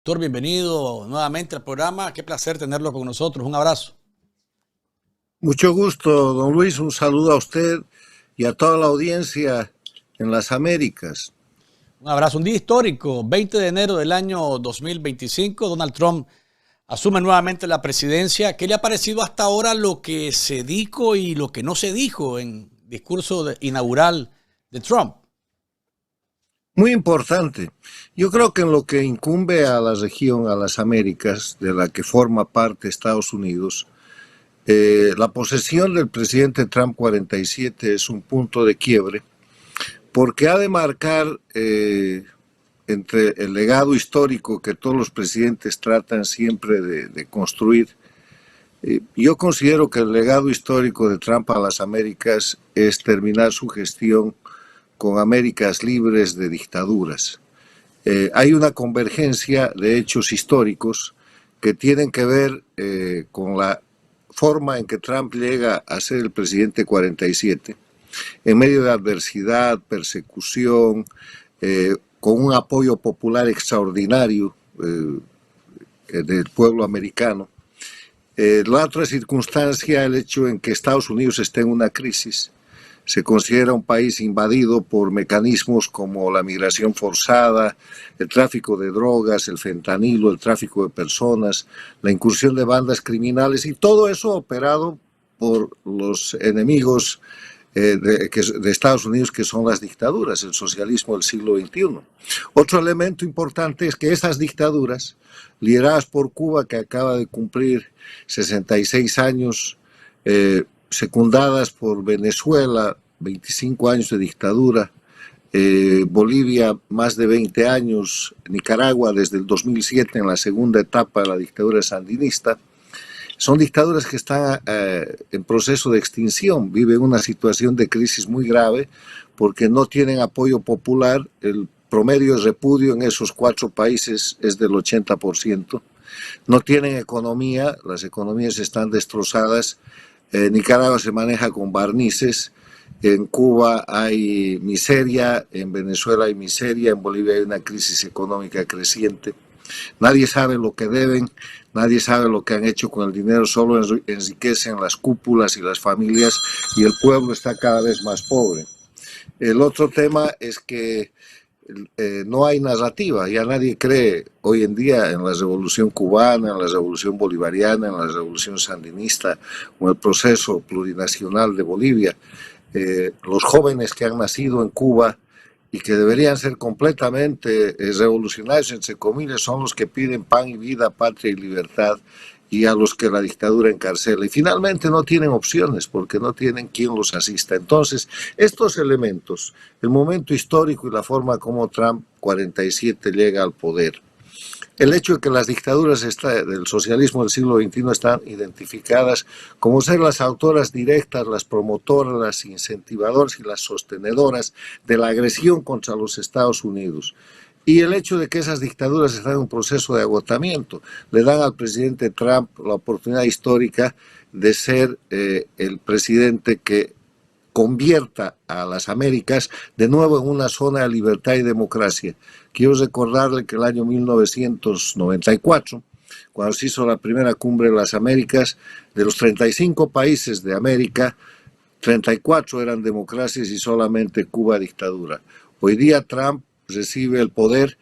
Doctor, bienvenido nuevamente al programa. Qué placer tenerlo con nosotros. Un abrazo. Mucho gusto, don Luis. Un saludo a usted y a toda la audiencia en las Américas. Un abrazo. Un día histórico, 20 de enero del año 2025. Donald Trump asume nuevamente la presidencia. ¿Qué le ha parecido hasta ahora lo que se dijo y lo que no se dijo en el discurso inaugural de Trump? Muy importante. Yo creo que en lo que incumbe a la región, a las Américas, de la que forma parte Estados Unidos, la posesión del presidente Trump 47 es un punto de quiebre, porque ha de marcar entre el legado histórico que todos los presidentes tratan siempre de construir. Yo considero que el legado histórico de Trump a las Américas es terminar su gestión con Américas libres de dictaduras. Hay una convergencia de hechos históricos que tienen que ver con la forma en que Trump llega a ser el presidente 47, en medio de adversidad, persecución, con un apoyo popular extraordinario del pueblo americano. La otra circunstancia, el hecho en que Estados Unidos esté en una crisis, se considera un país invadido por mecanismos como la migración forzada, el tráfico de drogas, el fentanilo, el tráfico de personas, la incursión de bandas criminales, y todo eso operado por los enemigos de Estados Unidos, que son las dictaduras, el socialismo del siglo XXI. Otro elemento importante es que esas dictaduras, lideradas por Cuba, que acaba de cumplir 66 años, secundadas por Venezuela, 25 años de dictadura, Bolivia más de 20 años, Nicaragua desde el 2007 en la segunda etapa de la dictadura sandinista, son dictaduras que están en proceso de extinción, viven una situación de crisis muy grave porque no tienen apoyo popular. El promedio de repudio en esos 4 países es del 80%, no tienen economía, las economías están destrozadas. Nicaragua se maneja con barnices, en Cuba hay miseria, en Venezuela hay miseria, en Bolivia hay una crisis económica creciente. Nadie sabe lo que deben, nadie sabe lo que han hecho con el dinero, solo enriquecen las cúpulas y las familias, y el pueblo está cada vez más pobre. El otro tema es que no hay narrativa, ya nadie cree hoy en día en la revolución cubana, en la revolución bolivariana, en la revolución sandinista o en el proceso plurinacional de Bolivia. Los jóvenes que han nacido en Cuba y que deberían ser completamente revolucionarios, entre comillas, son los que piden pan y vida, patria y libertad, y a los que la dictadura encarcela. Y finalmente no tienen opciones porque no tienen quien los asista. Entonces, estos elementos, el momento histórico y la forma como Trump 47 llega al poder, el hecho de que las dictaduras del socialismo del siglo XXI están identificadas como ser las autoras directas, las promotoras, las incentivadoras y las sostenedoras de la agresión contra los Estados Unidos. Y el hecho de que esas dictaduras están en un proceso de agotamiento, le dan al presidente Trump la oportunidad histórica de ser el presidente que convierta a las Américas de nuevo en una zona de libertad y democracia. Quiero recordarle que el año 1994, cuando se hizo la primera cumbre de las Américas, de los 35 países de América, 34 eran democracias y solamente Cuba dictadura. Hoy día Trump recibe el poder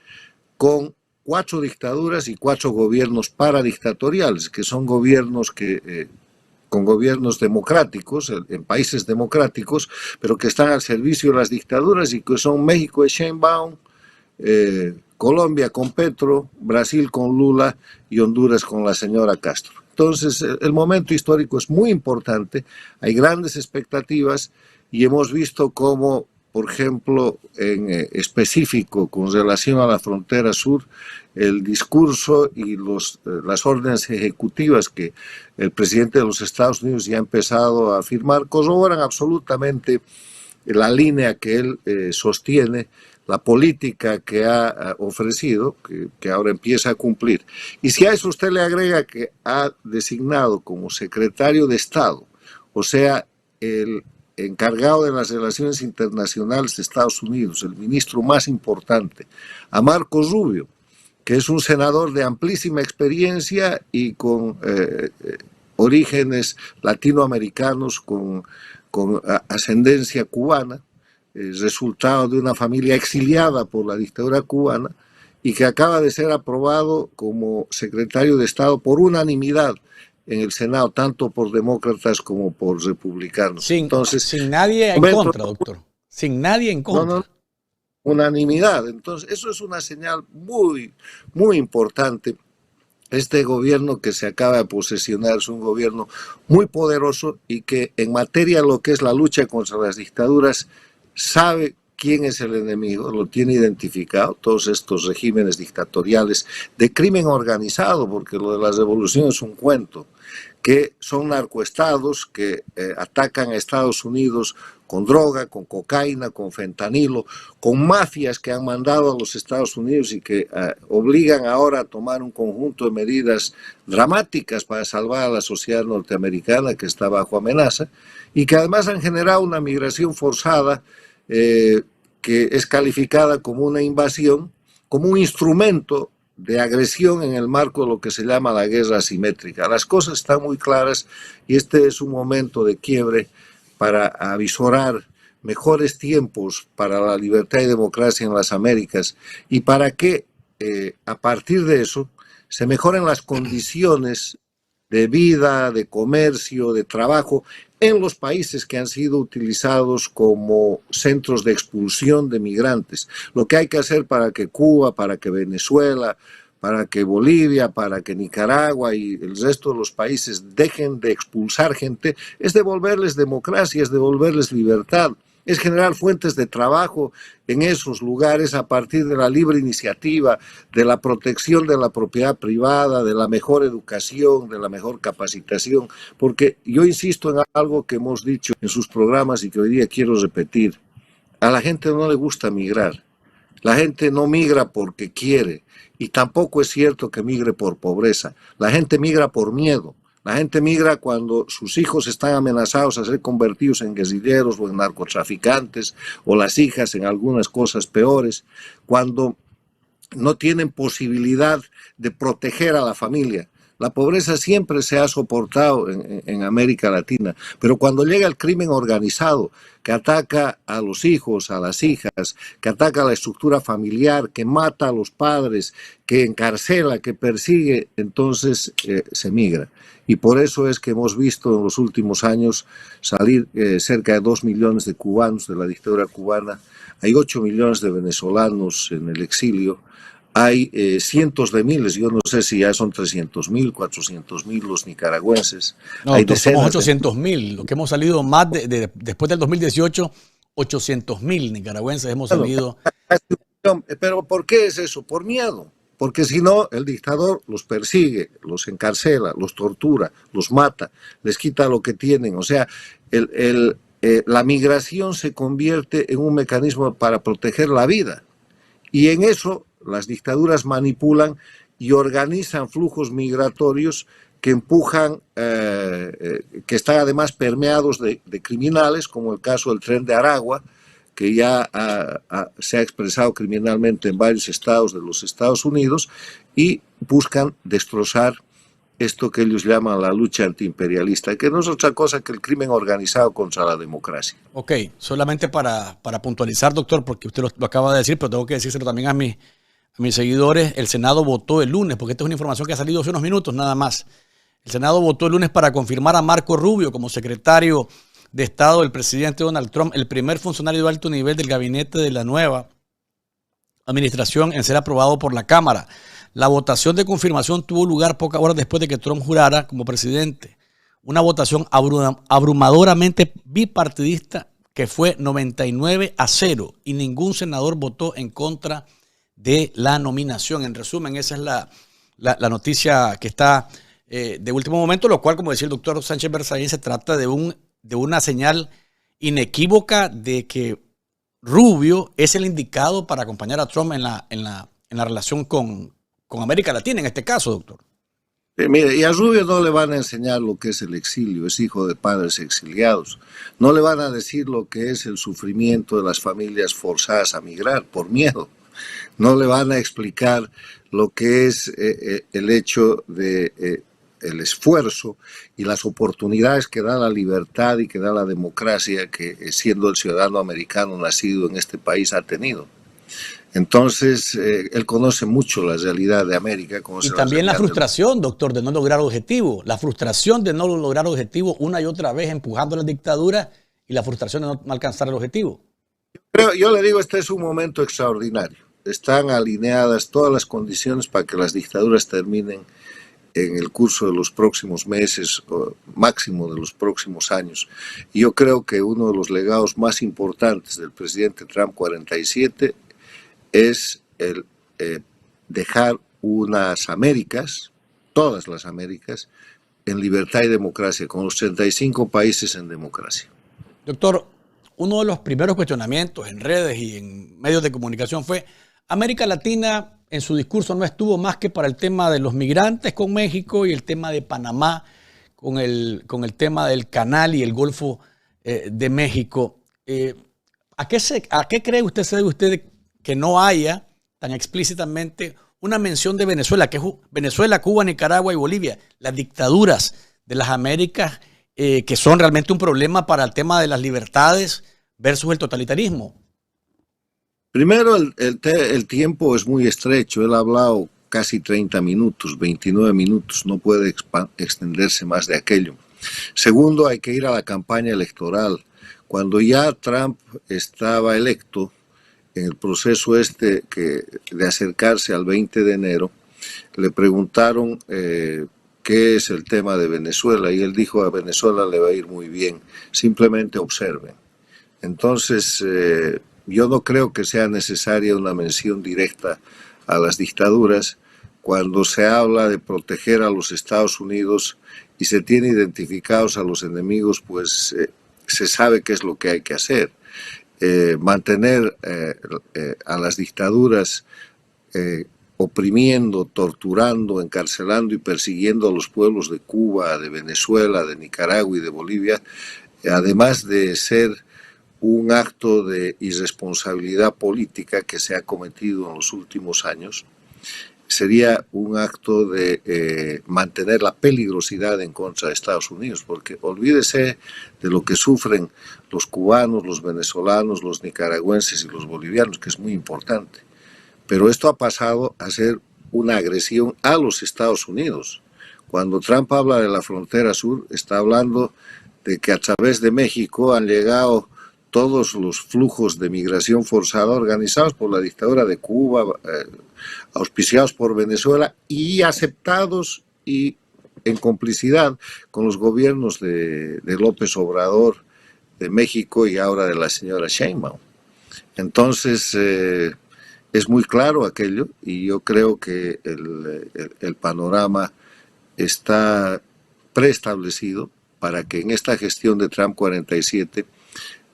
con 4 dictaduras y 4 gobiernos paradictatoriales, que son gobiernos que con gobiernos democráticos, en países democráticos, pero que están al servicio de las dictaduras, y que son México de Sheinbaum, Colombia con Petro, Brasil con Lula y Honduras con la señora Castro. Entonces, el momento histórico es muy importante, hay grandes expectativas, y hemos visto cómo, por ejemplo, en específico con relación a la frontera sur, el discurso y las órdenes ejecutivas que el presidente de los Estados Unidos ya ha empezado a firmar corroboran absolutamente la línea que él sostiene, la política que ha ofrecido, que ahora empieza a cumplir. Y si a eso usted le agrega que ha designado como secretario de Estado, o sea, el encargado de las relaciones internacionales de Estados Unidos, el ministro más importante, a Marco Rubio, que es un senador de amplísima experiencia y con orígenes latinoamericanos, con ascendencia cubana, resultado de una familia exiliada por la dictadura cubana, y que acaba de ser aprobado como secretario de Estado por unanimidad en el Senado, tanto por demócratas como por republicanos. Entonces, sin nadie en contra, doctor. Sin nadie en contra. No, unanimidad. Entonces, eso es una señal muy, muy importante. Este gobierno que se acaba de posesionar es un gobierno muy poderoso y que en materia de lo que es la lucha contra las dictaduras sabe quién es el enemigo, lo tiene identificado, todos estos regímenes dictatoriales de crimen organizado, porque lo de la revolución es un cuento, que son narcoestados que atacan a Estados Unidos con droga, con cocaína, con fentanilo, con mafias que han mandado a los Estados Unidos y que obligan ahora a tomar un conjunto de medidas dramáticas para salvar a la sociedad norteamericana que está bajo amenaza, y que además han generado una migración forzada que es calificada como una invasión, como un instrumento de agresión en el marco de lo que se llama la guerra asimétrica. Las cosas están muy claras y este es un momento de quiebre para avisorar mejores tiempos para la libertad y democracia en las Américas, y para que a partir de eso se mejoren las condiciones de vida, de comercio, de trabajo en los países que han sido utilizados como centros de expulsión de migrantes. Lo que hay que hacer para que Cuba, para que Venezuela, para que Bolivia, para que Nicaragua y el resto de los países dejen de expulsar gente, es devolverles democracia, es devolverles libertad, es generar fuentes de trabajo en esos lugares a partir de la libre iniciativa, de la protección de la propiedad privada, de la mejor educación, de la mejor capacitación, porque yo insisto en algo que hemos dicho en sus programas y que hoy día quiero repetir: a la gente no le gusta migrar, la gente no migra porque quiere, y tampoco es cierto que migre por pobreza, la gente migra por miedo. La gente migra cuando sus hijos están amenazados a ser convertidos en guerrilleros o en narcotraficantes, o las hijas en algunas cosas peores, cuando no tienen posibilidad de proteger a la familia. La pobreza siempre se ha soportado en América Latina, pero cuando llega el crimen organizado, que ataca a los hijos, a las hijas, que ataca a la estructura familiar, que mata a los padres, que encarcela, que persigue, entonces se migra. Y por eso es que hemos visto en los últimos años salir cerca de 2 millones de cubanos de la dictadura cubana, hay 8 millones de venezolanos en el exilio, hay cientos de miles, yo no sé si ya son 300.000, 400.000 los nicaragüenses. No, hay somos 800.000, lo que hemos salido más después del 2018, 800.000 nicaragüenses hemos salido. Pero ¿por qué es eso? Por miedo. Porque si no, el dictador los persigue, los encarcela, los tortura, los mata, les quita lo que tienen. O sea, la migración se convierte en un mecanismo para proteger la vida. Y en eso las dictaduras manipulan y organizan flujos migratorios que empujan, que están además permeados de criminales, como el caso del Tren de Aragua, que ya se ha expresado criminalmente en varios estados de los Estados Unidos, y buscan destrozar esto que ellos llaman la lucha antiimperialista, que no es otra cosa que el crimen organizado contra la democracia. Ok, solamente para puntualizar, doctor, porque usted lo acaba de decir, pero tengo que decírselo también a mis seguidores. El Senado votó el lunes, porque esta es una información que ha salido hace unos minutos nada más. El Senado votó el lunes para confirmar a Marco Rubio como secretario de Estado del presidente Donald Trump, el primer funcionario de alto nivel del gabinete de la nueva administración en ser aprobado por la Cámara. La votación de confirmación tuvo lugar pocas horas después de que Trump jurara como presidente. Una votación abrumadoramente bipartidista que fue 99-0 y ningún senador votó en contra de la nominación. En resumen, esa es la noticia que está de último momento, lo cual, como decía el doctor Sánchez Berzaín, se trata de una señal inequívoca de que Rubio es el indicado para acompañar a Trump en la relación con América Latina, en este caso, doctor. Mire, y a Rubio no le van a enseñar lo que es el exilio, es hijo de padres exiliados. No le van a decir lo que es el sufrimiento de las familias forzadas a migrar por miedo. no le van a explicar lo que es el hecho de el esfuerzo y las oportunidades que da la libertad y que da la democracia que siendo el ciudadano americano nacido en este país ha tenido. Entonces, él conoce mucho la realidad de América. Y también la frustración, doctor, de no lograr objetivos. La frustración de no lograr objetivos una y otra vez empujando la dictadura y la frustración de no alcanzar el objetivo. Pero yo le digo, este es un momento extraordinario. Están alineadas todas las condiciones para que las dictaduras terminen en el curso de los próximos meses, o máximo de los próximos años. Y yo creo que uno de los legados más importantes del presidente Trump 47 es el dejar unas Américas, todas las Américas, en libertad y democracia, con los 35 países en democracia. Doctor, uno de los primeros cuestionamientos en redes y en medios de comunicación fue: América Latina en su discurso no estuvo más que para el tema de los migrantes con México y el tema de Panamá con el tema del canal y el Golfo de México. ¿A qué cree usted, se debe usted que no haya tan explícitamente una mención de Venezuela, que es Venezuela, Cuba, Nicaragua y Bolivia, las dictaduras de las Américas, que son realmente un problema para el tema de las libertades versus el totalitarismo? Primero, el tiempo es muy estrecho. Él ha hablado casi 30 minutos, 29 minutos, no puede extenderse más de aquello. Segundo, hay que ir a la campaña electoral. Cuando ya Trump estaba electo, en el proceso de acercarse al 20 de enero, le preguntaron qué es el tema de Venezuela, y él dijo: a Venezuela le va a ir muy bien, simplemente observen. Entonces, yo no creo que sea necesaria una mención directa a las dictaduras cuando se habla de proteger a los Estados Unidos y se tiene identificados a los enemigos, pues se sabe qué es lo que hay que hacer. Mantener a las dictaduras oprimiendo, torturando, encarcelando y persiguiendo a los pueblos de Cuba, de Venezuela, de Nicaragua y de Bolivia, además de ser un acto de irresponsabilidad política que se ha cometido en los últimos años, sería un acto de mantener la peligrosidad en contra de Estados Unidos, porque olvídese de lo que sufren los cubanos, los venezolanos, los nicaragüenses y los bolivianos, que es muy importante. Pero esto ha pasado a ser una agresión a los Estados Unidos. Cuando Trump habla de la frontera sur, está hablando de que a través de México han llegado todos los flujos de migración forzada organizados por la dictadura de Cuba, auspiciados por Venezuela y aceptados y en complicidad con los gobiernos de López Obrador, de México y ahora de la señora Sheinbaum. Entonces, es muy claro aquello, y yo creo que el panorama está preestablecido para que en esta gestión de Trump 47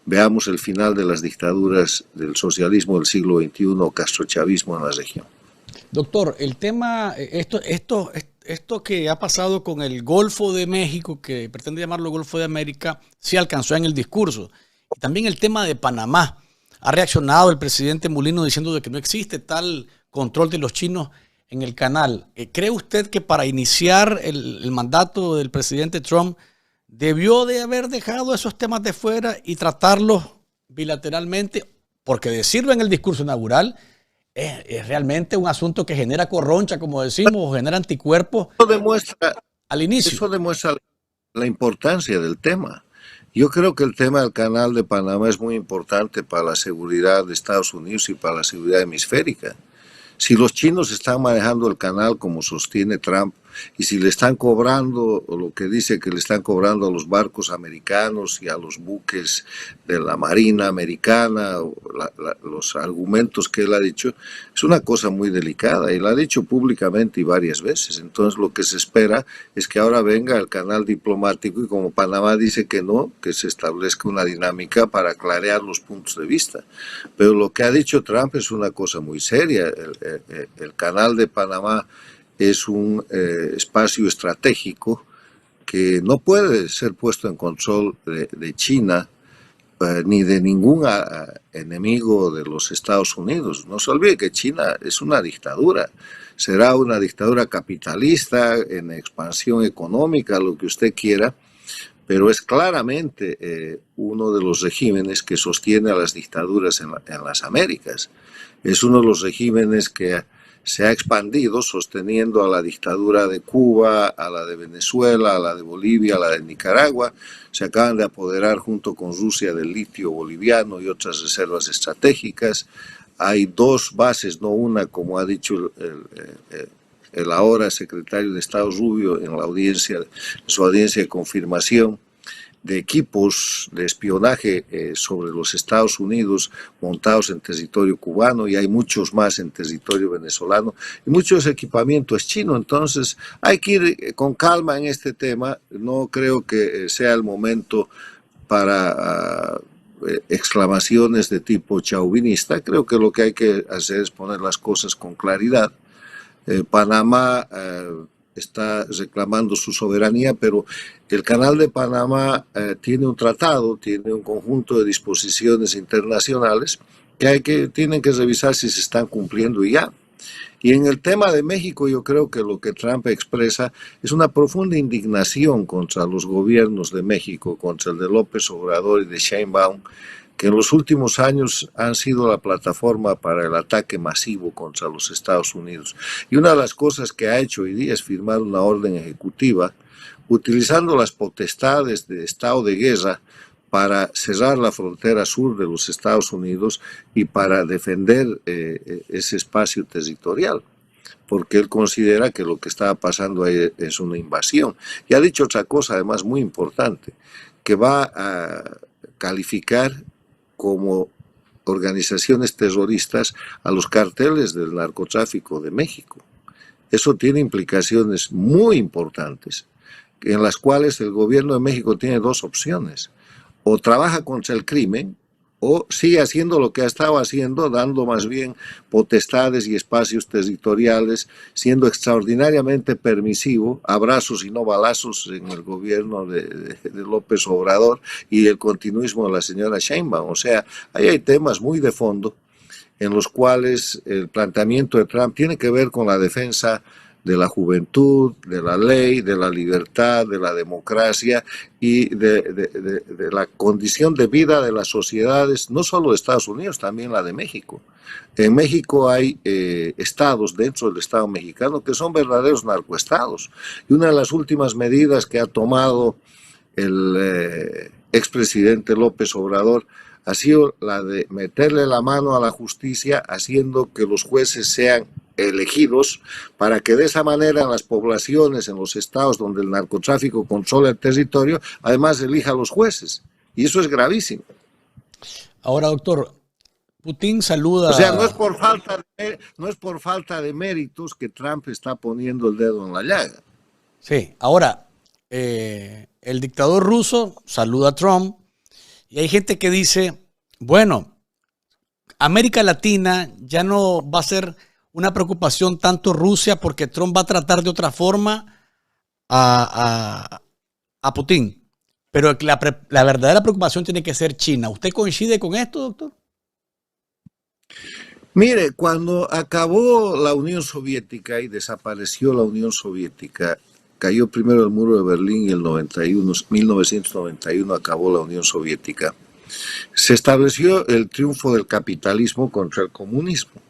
veamos el final de las dictaduras del socialismo del siglo XXI o castrochavismo en la región. Doctor, el tema, esto que ha pasado con el Golfo de México, que pretende llamarlo Golfo de América, sí alcanzó en el discurso. Y también el tema de Panamá. Ha reaccionado el presidente Mulino diciendo de que no existe tal control de los chinos en el canal. ¿Cree usted que para iniciar el mandato del presidente Trump debió de haber dejado esos temas de fuera y tratarlos bilateralmente? Porque decirlo en el discurso inaugural es realmente un asunto que genera corroncha, como decimos, o genera anticuerpos al inicio. Eso demuestra la importancia del tema. Yo creo que el tema del canal de Panamá es muy importante para la seguridad de Estados Unidos y para la seguridad hemisférica. Si los chinos están manejando el canal como sostiene Trump, y si le están cobrando, o lo que dice que le están cobrando a los barcos americanos y a los buques de la Marina americana, los argumentos que él ha dicho, es una cosa muy delicada, y lo ha dicho públicamente y varias veces. Entonces lo que se espera es que ahora venga el canal diplomático, y como Panamá dice que no, que se establezca una dinámica para clarear los puntos de vista. Pero lo que ha dicho Trump es una cosa muy seria. El canal de Panamá es un espacio estratégico que no puede ser puesto en control de China, ni de ningún enemigo de los Estados Unidos. No se olvide que China es una dictadura. Será una dictadura capitalista, en expansión económica, lo que usted quiera, pero es claramente uno de los regímenes que sostiene a las dictaduras en las Américas. Es uno de los regímenes que se ha expandido sosteniendo a la dictadura de Cuba, a la de Venezuela, a la de Bolivia, a la de Nicaragua. Se acaban de apoderar junto con Rusia del litio boliviano y otras reservas estratégicas. Hay dos bases, no una, como ha dicho el ahora secretario de Estado Rubio en su audiencia de confirmación, de equipos de espionaje sobre los Estados Unidos montados en territorio cubano, y hay muchos más en territorio venezolano, y mucho de ese equipamiento es chino. Entonces hay que ir con calma en este tema. No creo que sea el momento para exclamaciones de tipo chauvinista. Creo que lo que hay que hacer es poner las cosas con claridad. Panamá está reclamando su soberanía, pero el Canal de Panamá tiene un tratado, tiene un conjunto de disposiciones internacionales que tienen que revisar si se están cumpliendo y ya. Y en el tema de México, yo creo que lo que Trump expresa es una profunda indignación contra los gobiernos de México, contra el de López Obrador y de Sheinbaum, que en los últimos años han sido la plataforma para el ataque masivo contra los Estados Unidos. Y una de las cosas que ha hecho hoy día es firmar una orden ejecutiva utilizando las potestades de estado de guerra para cerrar la frontera sur de los Estados Unidos y para defender ese espacio territorial, porque él considera que lo que estaba pasando ahí es una invasión. Y ha dicho otra cosa, además, muy importante, que va a calificar como organizaciones terroristas a los carteles del narcotráfico de México. Eso tiene implicaciones muy importantes, en las cuales el gobierno de México tiene dos opciones: o trabaja contra el crimen, o sigue haciendo lo que ha estado haciendo, dando más bien potestades y espacios territoriales, siendo extraordinariamente permisivo, abrazos y no balazos en el gobierno de López Obrador y el continuismo de la señora Sheinbaum. O sea, ahí hay temas muy de fondo en los cuales el planteamiento de Trump tiene que ver con la defensa de la juventud, de la ley, de la libertad, de la democracia y de la condición de vida de las sociedades, no solo de Estados Unidos, también la de México. En México hay estados dentro del Estado mexicano que son verdaderos narcoestados. Y una de las últimas medidas que ha tomado el expresidente López Obrador ha sido la de meterle la mano a la justicia, haciendo que los jueces sean elegidos, para que de esa manera en las poblaciones, en los estados donde el narcotráfico controla el territorio, además elija a los jueces. Y eso es gravísimo. Ahora, doctor, Putin saluda... O sea, no es por falta de méritos que Trump está poniendo el dedo en la llaga. Sí, ahora, el dictador ruso saluda a Trump y hay gente que dice, bueno, América Latina ya no va a ser una preocupación tanto Rusia, porque Trump va a tratar de otra forma a Putin. Pero la verdadera preocupación tiene que ser China. ¿Usted coincide con esto, doctor? Mire, cuando acabó la Unión Soviética y desapareció la Unión Soviética, cayó primero el muro de Berlín y en 1991 acabó la Unión Soviética, se estableció el triunfo del capitalismo contra el comunismo.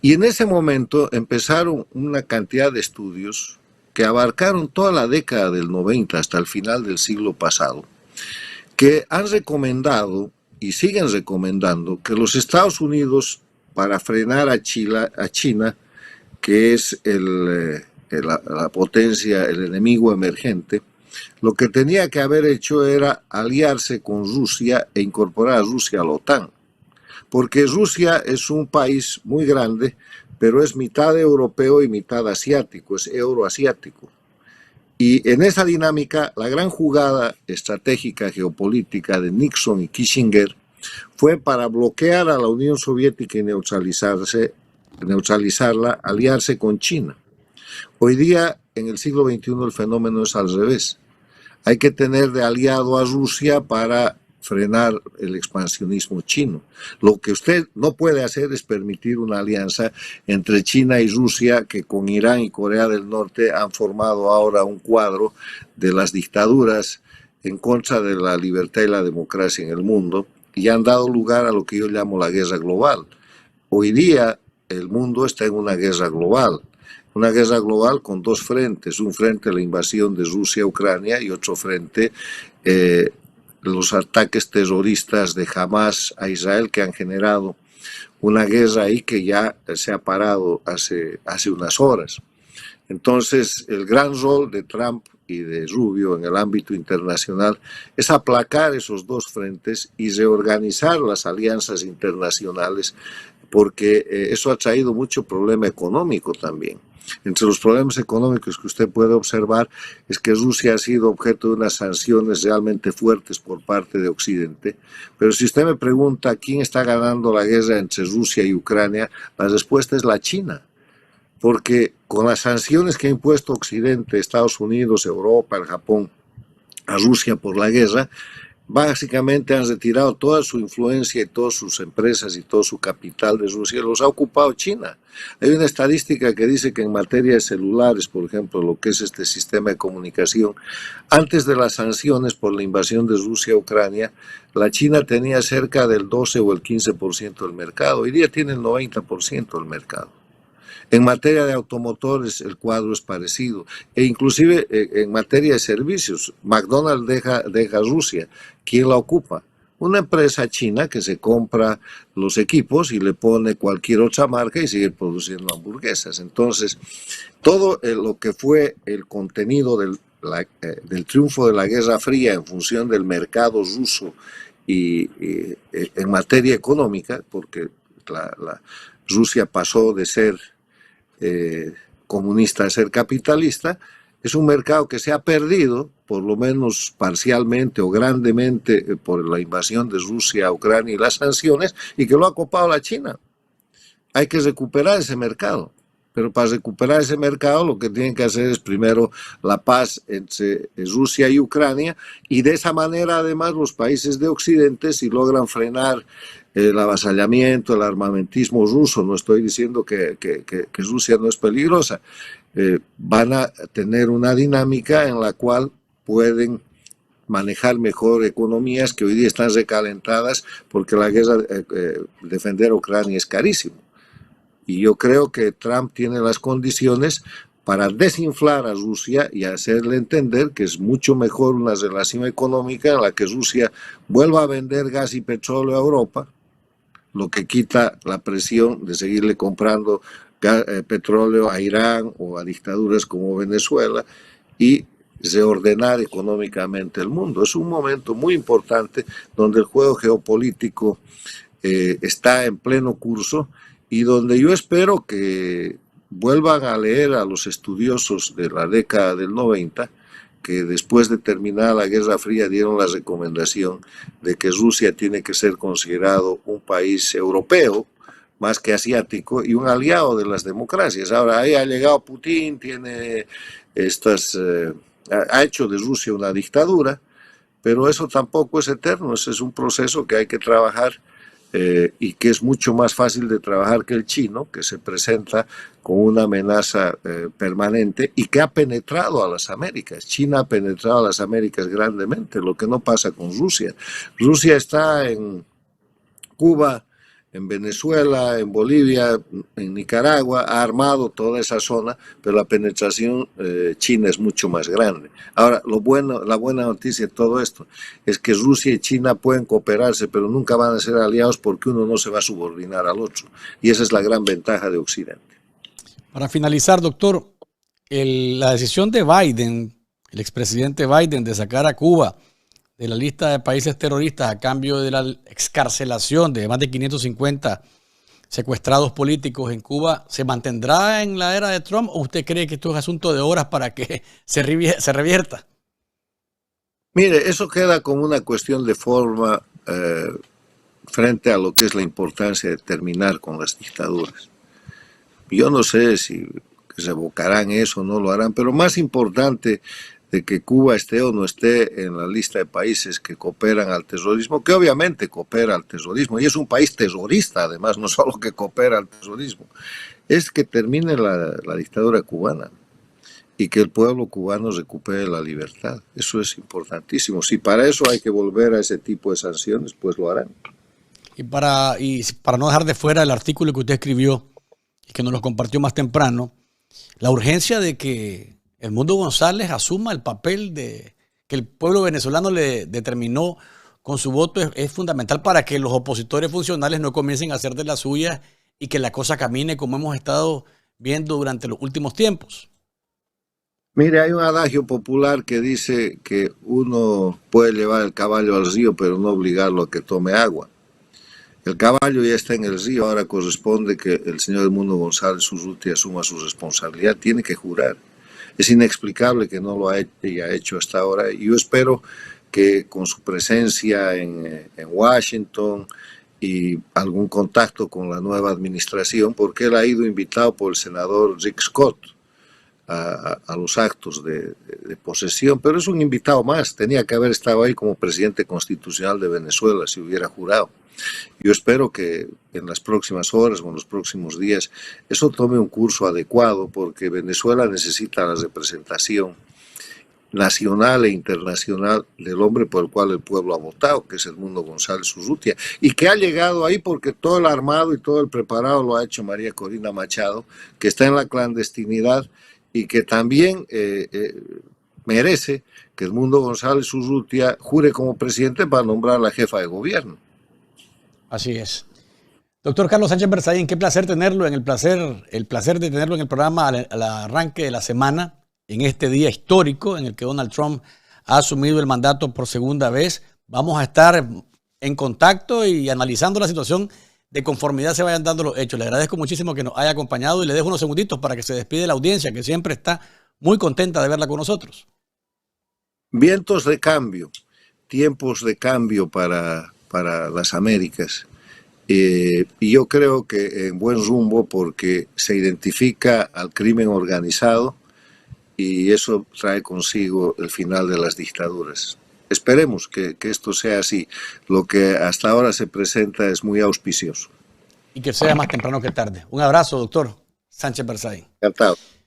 Y en ese momento empezaron una cantidad de estudios que abarcaron toda la década del 90 hasta el final del siglo pasado, que han recomendado y siguen recomendando que los Estados Unidos, para frenar a China, que es la potencia, el enemigo emergente, lo que tenía que haber hecho era aliarse con Rusia e incorporar a Rusia a la OTAN. Porque Rusia es un país muy grande, pero es mitad europeo y mitad asiático, es euroasiático. Y en esa dinámica, la gran jugada estratégica geopolítica de Nixon y Kissinger fue para bloquear a la Unión Soviética y neutralizarla, aliarse con China. Hoy día, en el siglo XXI, el fenómeno es al revés. Hay que tener de aliado a Rusia para frenar el expansionismo chino. Lo que usted no puede hacer es permitir una alianza entre China y Rusia, que con Irán y Corea del Norte han formado ahora un cuadro de las dictaduras en contra de la libertad y la democracia en el mundo, y han dado lugar a lo que yo llamo la guerra global. Hoy día el mundo está en una guerra global con dos frentes, un frente la invasión de Rusia a Ucrania y otro frente los ataques terroristas de Hamas a Israel, que han generado una guerra ahí que ya se ha parado hace unas horas. Entonces, el gran rol de Trump y de Rubio en el ámbito internacional es aplacar esos dos frentes y reorganizar las alianzas internacionales, porque eso ha traído mucho problema económico también. Entre los problemas económicos que usted puede observar es que Rusia ha sido objeto de unas sanciones realmente fuertes por parte de Occidente, pero si usted me pregunta quién está ganando la guerra entre Rusia y Ucrania, la respuesta es la China, porque con las sanciones que ha impuesto Occidente, Estados Unidos, Europa, el Japón, a Rusia por la guerra, básicamente han retirado toda su influencia y todas sus empresas y todo su capital de Rusia, los ha ocupado China. Hay una estadística que dice que en materia de celulares, por ejemplo, lo que es este sistema de comunicación, antes de las sanciones por la invasión de Rusia a Ucrania, la China tenía cerca del 12 o el 15% del mercado, hoy día tiene el 90% del mercado. En materia de automotores el cuadro es parecido, e inclusive en materia de servicios, McDonald's deja Rusia. ¿Quién la ocupa? Una empresa china que se compra los equipos y le pone cualquier otra marca y sigue produciendo hamburguesas. Entonces, todo lo que fue el contenido del triunfo de la Guerra Fría en función del mercado ruso y en materia económica, porque Rusia pasó de ser comunista a ser capitalista, es un mercado que se ha perdido, por lo menos parcialmente o grandemente, por la invasión de Rusia a Ucrania y las sanciones, y que lo ha copado la China. Hay que recuperar ese mercado, pero para recuperar ese mercado lo que tienen que hacer es primero la paz entre Rusia y Ucrania, y de esa manera además los países de Occidente, si logran frenar el avasallamiento, el armamentismo ruso, no estoy diciendo que Rusia no es peligrosa, van a tener una dinámica en la cual pueden manejar mejor economías que hoy día están recalentadas porque la guerra, defender a Ucrania es carísimo. Y yo creo que Trump tiene las condiciones para desinflar a Rusia y hacerle entender que es mucho mejor una relación económica en la que Rusia vuelva a vender gas y petróleo a Europa, lo que quita la presión de seguirle comprando petróleo a Irán o a dictaduras como Venezuela, y reordenar económicamente el mundo. Es un momento muy importante donde el juego geopolítico está en pleno curso y donde yo espero que vuelvan a leer a los estudiosos de la década del 90, que después de terminar la Guerra Fría dieron la recomendación de que Rusia tiene que ser considerado un país europeo, más que asiático, y un aliado de las democracias. Ahora, ahí ha llegado Putin, tiene ha hecho de Rusia una dictadura, pero eso tampoco es eterno, ese es un proceso que hay que trabajar y que es mucho más fácil de trabajar que el chino, que se presenta con una amenaza permanente y que ha penetrado a las Américas. China ha penetrado a las Américas grandemente, lo que no pasa con Rusia. Rusia está en Cuba, en Venezuela, en Bolivia, en Nicaragua, ha armado toda esa zona, pero la penetración china es mucho más grande. Ahora, la buena noticia de todo esto es que Rusia y China pueden cooperarse, pero nunca van a ser aliados porque uno no se va a subordinar al otro. Y esa es la gran ventaja de Occidente. Para finalizar, doctor, la decisión de Biden, el expresidente Biden, de sacar a Cuba de la lista de países terroristas a cambio de la excarcelación de más de 550 secuestrados políticos en Cuba, ¿se mantendrá en la era de Trump o usted cree que esto es asunto de horas para que se revierta? Mire, eso queda como una cuestión de forma frente a lo que es la importancia de terminar con las dictaduras. Yo no sé si revocarán eso o no lo harán, pero más importante de que Cuba esté o no esté en la lista de países que cooperan al terrorismo, que obviamente coopera al terrorismo, y es un país terrorista, además, no solo que coopera al terrorismo, es que termine la dictadura cubana y que el pueblo cubano recupere la libertad. Eso es importantísimo. Si para eso hay que volver a ese tipo de sanciones, pues lo harán. Y para no dejar de fuera el artículo que usted escribió y que nos lo compartió más temprano, la urgencia de que Edmundo González asuma el papel de que el pueblo venezolano le determinó con su voto es fundamental para que los opositores funcionales no comiencen a hacer de las suyas y que la cosa camine como hemos estado viendo durante los últimos tiempos. Mire, hay un adagio popular que dice que uno puede llevar el caballo al río, pero no obligarlo a que tome agua. El caballo ya está en el río, ahora corresponde que el señor Edmundo González Urrutia asuma su responsabilidad, tiene que jurar. Es inexplicable que no lo haya hecho hasta ahora. Y yo espero que con su presencia en Washington y algún contacto con la nueva administración, porque él ha ido invitado por el senador Rick Scott a los actos de posesión, pero es un invitado más, tenía que haber estado ahí como presidente constitucional de Venezuela si hubiera jurado. Yo espero que en las próximas horas o en los próximos días eso tome un curso adecuado, porque Venezuela necesita la representación nacional e internacional del hombre por el cual el pueblo ha votado, que es Edmundo González Urrutia, y que ha llegado ahí porque todo el armado y todo el preparado lo ha hecho María Corina Machado, que está en la clandestinidad y que también merece que Edmundo González Urrutia jure como presidente para nombrar a la jefa de gobierno. Así es. Doctor Carlos Sánchez Berzaín, qué placer tenerlo el placer de tenerlo en el programa al arranque de la semana, en este día histórico en el que Donald Trump ha asumido el mandato por segunda vez. Vamos a estar en contacto y analizando la situación de conformidad se vayan dando los hechos. Le agradezco muchísimo que nos haya acompañado y le dejo unos segunditos para que se despide la audiencia, que siempre está muy contenta de verla con nosotros. Vientos de cambio, tiempos de cambio para las Américas. Y yo creo que en buen rumbo, porque se identifica al crimen organizado y eso trae consigo el final de las dictaduras. Esperemos que esto sea así. Lo que hasta ahora se presenta es muy auspicioso. Y que sea más temprano que tarde. Un abrazo, doctor Sánchez Berzaín. Encantado.